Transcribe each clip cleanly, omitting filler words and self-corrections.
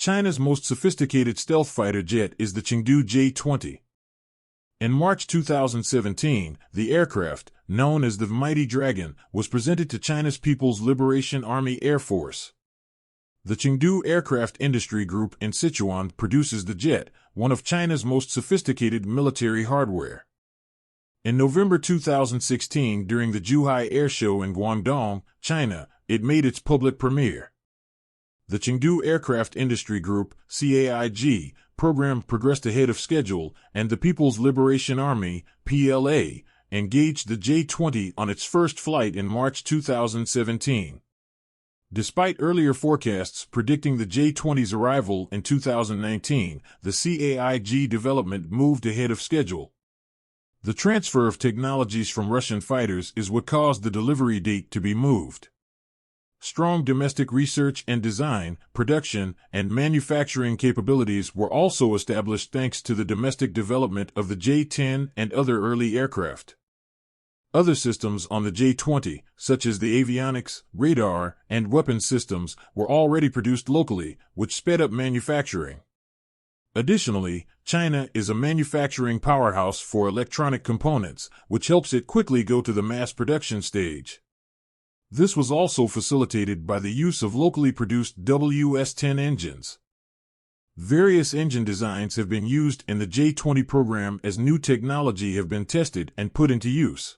China's most sophisticated stealth fighter jet is the Chengdu J-20. In March 2017, the aircraft, known as the Mighty Dragon, was presented to China's People's Liberation Army Air Force. The Chengdu Aircraft Industry Group in Sichuan produces the jet, one of China's most sophisticated military hardware. In November 2016, during the Zhuhai Air Show in Guangdong, China, it made its public premiere. The Chengdu Aircraft Industry Group, CAIG, program progressed ahead of schedule, and the People's Liberation Army, PLA, engaged the J-20 on its first flight in March 2017. Despite earlier forecasts predicting the J-20's arrival in 2019, the CAIG development moved ahead of schedule. The transfer of technologies from Russian fighters is what caused the delivery date to be moved. Strong domestic research and design, production, and manufacturing capabilities were also established thanks to the domestic development of the J-10 and other early aircraft. Other systems on the J-20, such as the avionics, radar, and weapons systems, were already produced locally, which sped up manufacturing. Additionally, China is a manufacturing powerhouse for electronic components, which helps it quickly go to the mass production stage. This was also facilitated by the use of locally produced WS-10 engines. Various engine designs have been used in the J-20 program as new technology have been tested and put into use.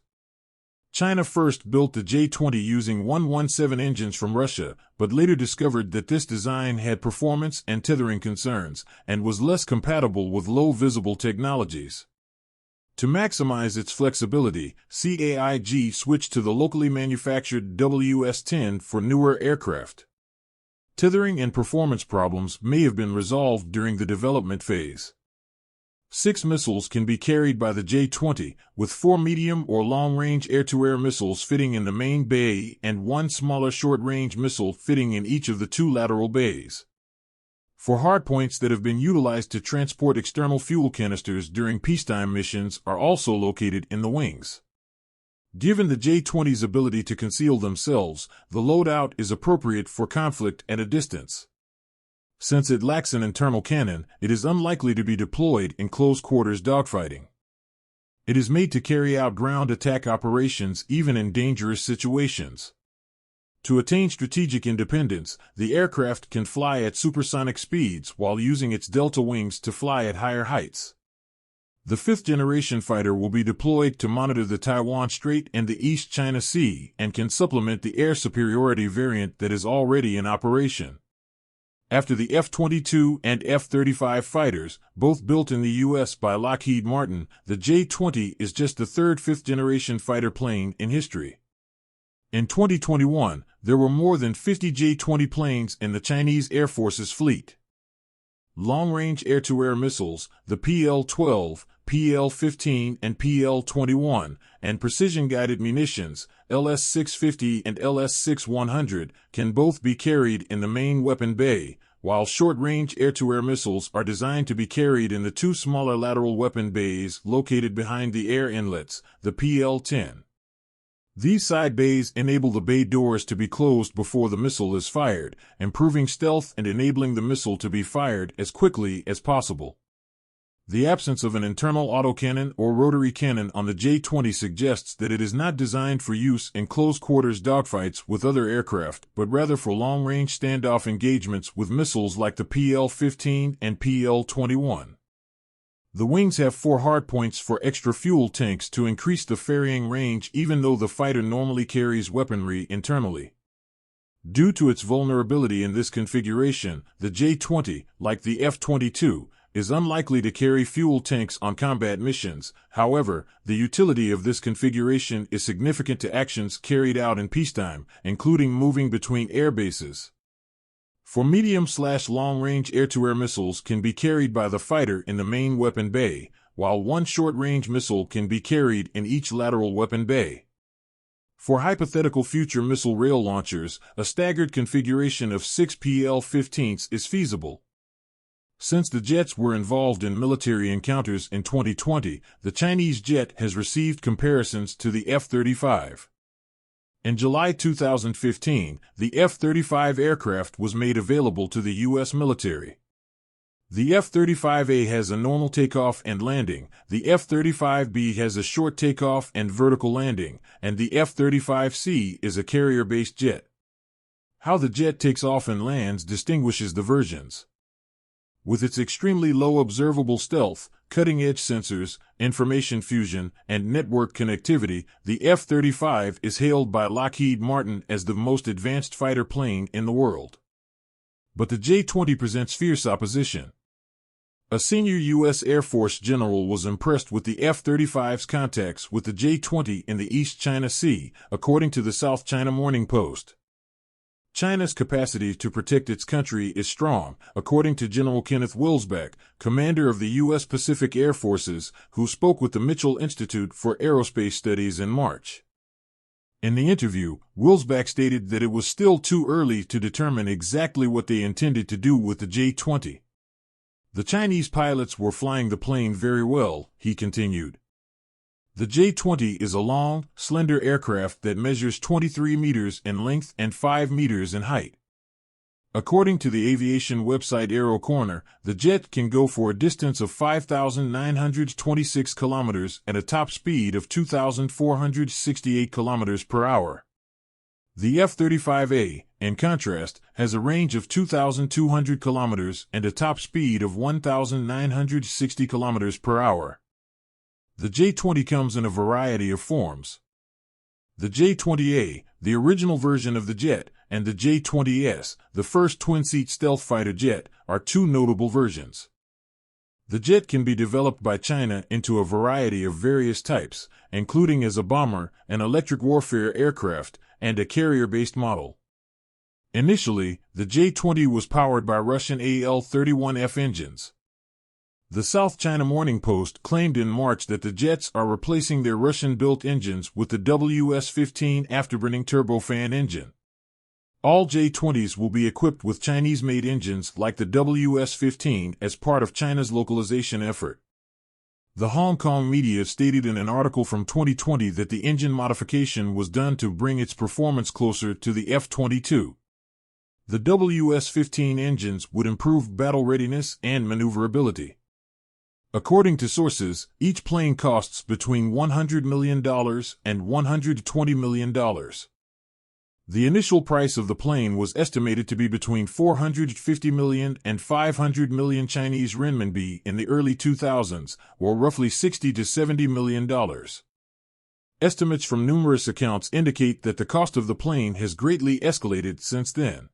China first built the J-20 using 117 engines from Russia, but later discovered that this design had performance and tethering concerns, and was less compatible with low-visible technologies. To maximize its flexibility, CAIG switched to the locally manufactured WS-10 for newer aircraft. Tethering and performance problems may have been resolved during the development phase. 6 missiles can be carried by the J-20, with 4 medium or long-range air-to-air missiles fitting in the main bay and 1 smaller short-range missile fitting in each of the 2 lateral bays. 4 hardpoints that have been utilized to transport external fuel canisters during peacetime missions are also located in the wings. Given the J-20's ability to conceal themselves, the loadout is appropriate for conflict at a distance. Since it lacks an internal cannon, it is unlikely to be deployed in close-quarters dogfighting. It is made to carry out ground attack operations even in dangerous situations. To attain strategic independence, the aircraft can fly at supersonic speeds while using its delta wings to fly at higher heights. The 5th-generation fighter will be deployed to monitor the Taiwan Strait and the East China Sea and can supplement the air superiority variant that is already in operation. After the F-22 and F-35 fighters, both built in the U.S. by Lockheed Martin, the J-20 is just the 3rd 5th-generation fighter plane in history. In 2021, there were more than 50 J-20 planes in the Chinese Air Force's fleet. Long-range air-to-air missiles, the PL-12, PL-15 and PL-21, and precision-guided munitions, LS-650 and LS-6100, can both be carried in the main weapon bay, while short-range air-to-air missiles are designed to be carried in the 2 smaller lateral weapon bays located behind the air inlets, the PL-10. These side bays enable the bay doors to be closed before the missile is fired, improving stealth and enabling the missile to be fired as quickly as possible. The absence of an internal autocannon or rotary cannon on the J-20 suggests that it is not designed for use in close-quarters dogfights with other aircraft, but rather for long-range standoff engagements with missiles like the PL-15 and PL-21. The wings have 4 hardpoints for extra fuel tanks to increase the ferrying range even though the fighter normally carries weaponry internally. Due to its vulnerability in this configuration, the J-20, like the F-22, is unlikely to carry fuel tanks on combat missions. However, the utility of this configuration is significant to actions carried out in peacetime, including moving between air bases. For medium/long-range air-to-air missiles can be carried by the fighter in the main weapon bay, while 1 short-range missile can be carried in each lateral weapon bay. For hypothetical future missile rail launchers, a staggered configuration of 6 PL-15s is feasible. Since the jets were involved in military encounters in 2020, the Chinese jet has received comparisons to the F-35. In July 2015, the F-35 aircraft was made available to the U.S. military. The F-35A has a normal takeoff and landing, the F-35B has a short takeoff and vertical landing, and the F-35C is a carrier-based jet. How the jet takes off and lands distinguishes the versions. With its extremely low observable stealth, cutting-edge sensors, information fusion, and network connectivity, the F-35 is hailed by Lockheed Martin as the most advanced fighter plane in the world. But the J-20 presents fierce opposition. A senior U.S. Air Force general was impressed with the F-35's contacts with the J-20 in the East China Sea, according to the South China Morning Post. China's capacity to protect its country is strong, according to General Kenneth Wilsbeck, commander of the U.S. Pacific Air Forces, who spoke with the Mitchell Institute for Aerospace Studies in March. In the interview, Wilsbeck stated that it was still too early to determine exactly what they intended to do with the J-20. The Chinese pilots were flying the plane very well, he continued. The J-20 is a long, slender aircraft that measures 23 meters in length and 5 meters in height. According to the aviation website Aero Corner, the jet can go for a distance of 5,926 kilometers at a top speed of 2,468 kilometers per hour. The F-35A, in contrast, has a range of 2,200 kilometers and a top speed of 1,960 kilometers per hour. The J-20 comes in a variety of forms. The J-20A, the original version of the jet, and the J-20S, the first twin-seat stealth fighter jet, are two notable versions. The jet can be developed by China into a variety of various types, including as a bomber, an electric warfare aircraft, and a carrier-based model. Initially, the J-20 was powered by Russian Al-31F engines. The South China Morning Post claimed in March that the jets are replacing their Russian-built engines with the WS-15 afterburning turbofan engine. All J-20s will be equipped with Chinese-made engines like the WS-15 as part of China's localization effort. The Hong Kong media stated in an article from 2020 that the engine modification was done to bring its performance closer to the F-22. The WS-15 engines would improve battle readiness and maneuverability. According to sources, each plane costs between $100 million and $120 million. The initial price of the plane was estimated to be between 450 million and 500 million Chinese renminbi in the early 2000s, or roughly $60 to $70 million. Estimates from numerous accounts indicate that the cost of the plane has greatly escalated since then.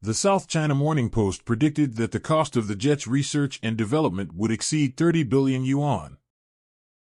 The South China Morning Post predicted that the cost of the jet's research and development would exceed 30 billion yuan.